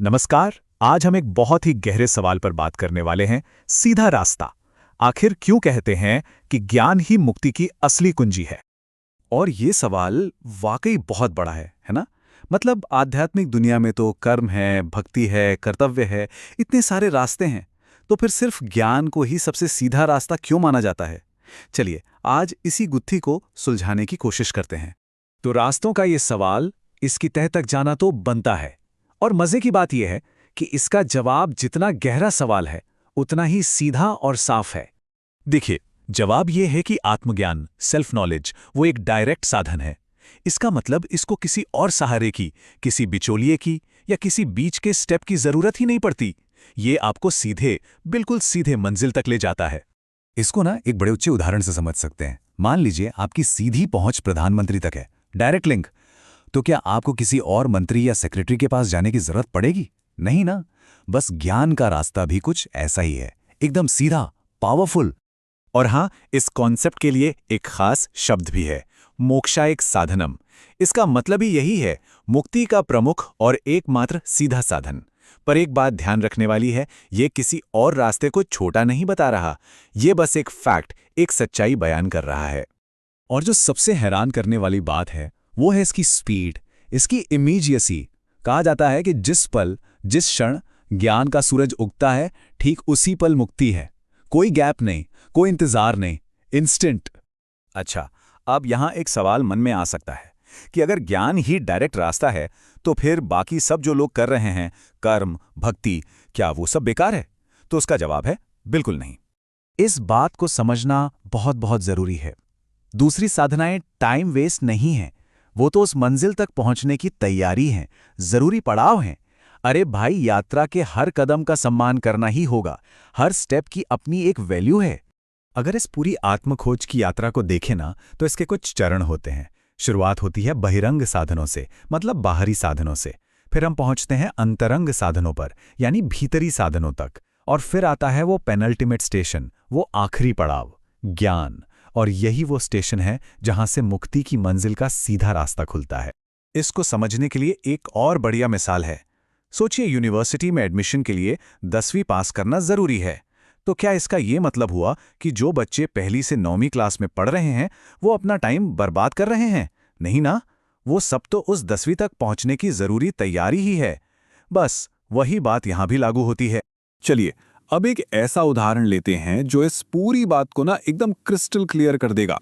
नमस्कार। आज हम एक बहुत ही गहरे सवाल पर बात करने वाले हैं, सीधा रास्ता। आखिर क्यों कहते हैं कि ज्ञान ही मुक्ति की असली कुंजी है? और ये सवाल वाकई बहुत बड़ा है ना? मतलब आध्यात्मिक दुनिया में तो कर्म है, भक्ति है, कर्तव्य है, इतने सारे रास्ते हैं। तो फिर सिर्फ ज्ञान को ही सबसे सीधा रास्ता क्यों माना जाता है? चलिए, आज इसी गुत्थी को सुलझाने की कोशिश करते हैं। तो रास्तों का ये सवाल, इसकी तह तक जाना तो बनता है। और मजे की बात यह है कि इसका जवाब जितना गहरा सवाल है, उतना ही सीधा और साफ है। देखिए, जवाब यह है कि आत्मज्ञान, सेल्फ नॉलेज, वो एक डायरेक्ट साधन है। इसका मतलब इसको किसी और सहारे की, किसी बिचौलिए की या किसी बीच के स्टेप की जरूरत ही नहीं पड़ती। ये आपको सीधे, बिल्कुल सीधे मंजिल तक ले जाता है। इसको ना एक बड़े अच्छे उदाहरण से समझ सकते हैं। मान लीजिए आपकी सीधी पहुंच प्रधानमंत्री तक है, डायरेक्ट लिंक। तो क्या आपको किसी और मंत्री या सेक्रेटरी के पास जाने की जरूरत पड़ेगी? नहीं ना। बस ज्ञान का रास्ता भी कुछ ऐसा ही है, एकदम सीधा, पावरफुल। और हाँ, इस कॉन्सेप्ट के लिए एक खास शब्द भी है, मोक्षायक साधनम। इसका मतलब ही यही है, मुक्ति का प्रमुख और एकमात्र सीधा साधन। पर एक बात ध्यान रखने वाली है, ये किसी और रास्ते को छोटा नहीं बता रहा। ये बस एक फैक्ट, एक सच्चाई बयान कर रहा है। और जो सबसे हैरान करने वाली बात है, वो है इसकी स्पीड, इसकी इमीडिएसी। कहा जाता है कि जिस पल, जिस क्षण ज्ञान का सूरज उगता है, ठीक उसी पल मुक्ति है। कोई गैप नहीं, कोई इंतजार नहीं, इंस्टेंट। अच्छा, अब यहाँ एक सवाल मन में आ सकता है कि अगर ज्ञान ही डायरेक्ट रास्ता है, तो फिर बाकी सब जो लोग कर रहे हैं, कर्म, भक्ति, क्या वो सब बेकार है? तो उसका जवाब है, बिल्कुल नहीं। इस बात को समझना बहुत बहुत जरूरी है। दूसरी साधनाएं टाइम वेस्ट नहीं हैं, वो तो उस मंजिल तक पहुंचने की तैयारी हैं, जरूरी पड़ाव हैं। अरे भाई, यात्रा के हर कदम का सम्मान करना ही होगा, हर स्टेप की अपनी एक वैल्यू है। अगर इस पूरी आत्मखोज की यात्रा को देखें ना, तो इसके कुछ चरण होते हैं। शुरुआत होती है बहिरंग साधनों से, मतलब बाहरी साधनों से। फिर हम पहुंचते हैं अंतरंग साधनों पर, यानी भीतरी साधनों तक। और फिर आता है वो पेनल्टीमेट स्टेशन, वो आखिरी पड़ाव, ज्ञान। और यही वो स्टेशन है जहां से मुक्ति की मंजिल का सीधा रास्ता खुलता है। इसको समझने के लिए एक और बढ़िया मिसाल है। सोचिए, यूनिवर्सिटी में एडमिशन के लिए 10वीं पास करना जरूरी है। तो क्या इसका ये मतलब हुआ कि जो बच्चे पहली से 9वीं क्लास में पढ़ रहे हैं, वो अपना टाइम बर्बाद कर रहे हैं? नहीं ना। वो सब तो उस 10वीं तक पहुंचने की जरूरी तैयारी ही है। बस वही बात यहां भी लागू होती है। चलिए, अब एक ऐसा उदाहरण लेते हैं जो इस पूरी बात को ना एकदम क्रिस्टल क्लियर कर देगा।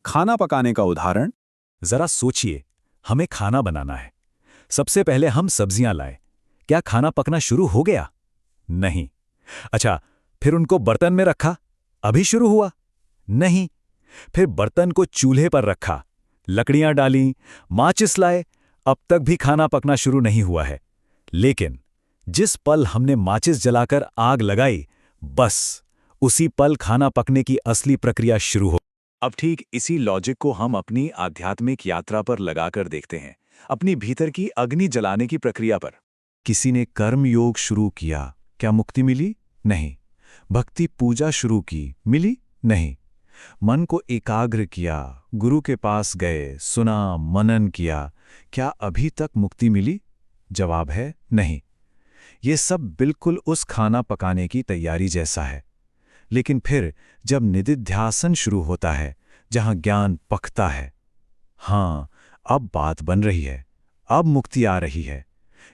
खाना पकाने का उदाहरण। जरा सोचिए, हमें खाना बनाना है। सबसे पहले हम सब्जियां लाए। क्या खाना पकना शुरू हो गया? नहीं। अच्छा, फिर उनको बर्तन में रखा, अभी शुरू हुआ? नहीं। फिर बर्तन को चूल्हे पर रखा, लकड़ियां डालीं, माचिस लाए, अब तक भी खाना पकना शुरू नहीं हुआ है। लेकिन जिस पल हमने माचिस जलाकर आग लगाई, बस उसी पल खाना पकने की असली प्रक्रिया शुरू हो। अब ठीक इसी लॉजिक को हम अपनी आध्यात्मिक यात्रा पर लगाकर देखते हैं, अपनी भीतर की अग्नि जलाने की प्रक्रिया पर। किसी ने कर्म योग शुरू किया, क्या मुक्ति मिली? नहीं। भक्ति पूजा शुरू की, मिली? नहीं। मन को एकाग्र किया, गुरु के पास गए, सुना, मनन किया, क्या अभी तक मुक्ति मिली? जवाब है नहीं। ये सब बिल्कुल उस खाना पकाने की तैयारी जैसा है। लेकिन फिर जब निदिध्यासन शुरू होता है, जहां ज्ञान पकता है, हाँ, अब बात बन रही है, अब मुक्ति आ रही है,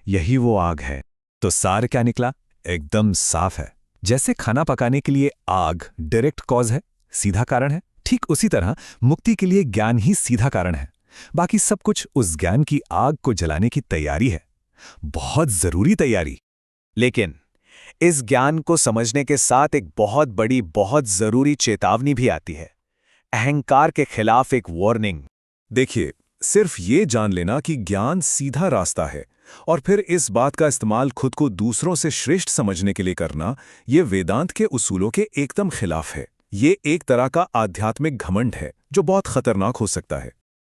यही वो आग है। तो सार क्या निकला? एकदम साफ है। जैसे खाना पकाने के लिए आग डायरेक्ट कॉज है, सीधा कारण है, ठीक उसी तरह मुक्ति के लिए ज्ञान ही सीधा कारण है। बाकी सब कुछ उस ज्ञान की आग को जलाने की तैयारी है, बहुत जरूरी तैयारी। लेकिन इस ज्ञान को समझने के साथ एक बहुत बड़ी, बहुत जरूरी चेतावनी भी आती है, अहंकार के खिलाफ एक वार्निंग। देखिए, सिर्फ ये जान लेना कि ज्ञान सीधा रास्ता है और फिर इस बात का इस्तेमाल खुद को दूसरों से श्रेष्ठ समझने के लिए करना, ये वेदांत के उसूलों के एकदम खिलाफ है। ये एक तरह का आध्यात्मिक घमंड है जो बहुत खतरनाक हो सकता है।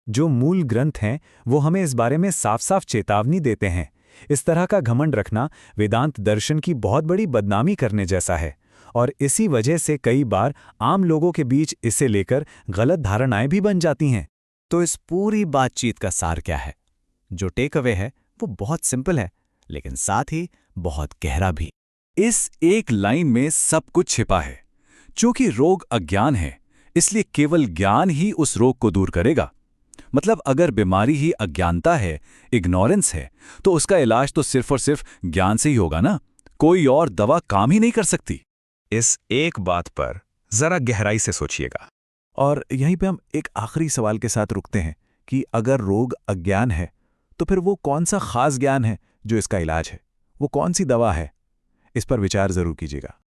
जो मूल ग्रंथ हैं, वो हमें इस बारे में साफ साफ चेतावनी देते हैं। इस तरह का घमंड रखना वेदांत दर्शन की बहुत बड़ी बदनामी करने जैसा है। और इसी वजह से कई बार आम लोगों के बीच इसे लेकर गलत धारणाएं भी बन जाती हैं। तो इस पूरी बातचीत का सार क्या है? जो टेक अवे है वो बहुत सिंपल है, लेकिन साथ ही बहुत गहरा भी। इस एक लाइन में सब कुछ छिपा है। चूंकि रोग अज्ञान है, इसलिए केवल ज्ञान ही उस रोग को दूर करेगा। मतलब अगर बीमारी ही अज्ञानता है, इग्नोरेंस है, तो उसका इलाज तो सिर्फ और सिर्फ ज्ञान से ही होगा ना। कोई और दवा काम ही नहीं कर सकती। इस एक बात पर जरा गहराई से सोचिएगा। और यहीं पे हम एक आखिरी सवाल के साथ रुकते हैं कि अगर रोग अज्ञान है, तो फिर वो कौन सा खास ज्ञान है जो इसका इलाज है? वो कौन सी दवा है? इस पर विचार जरूर कीजिएगा।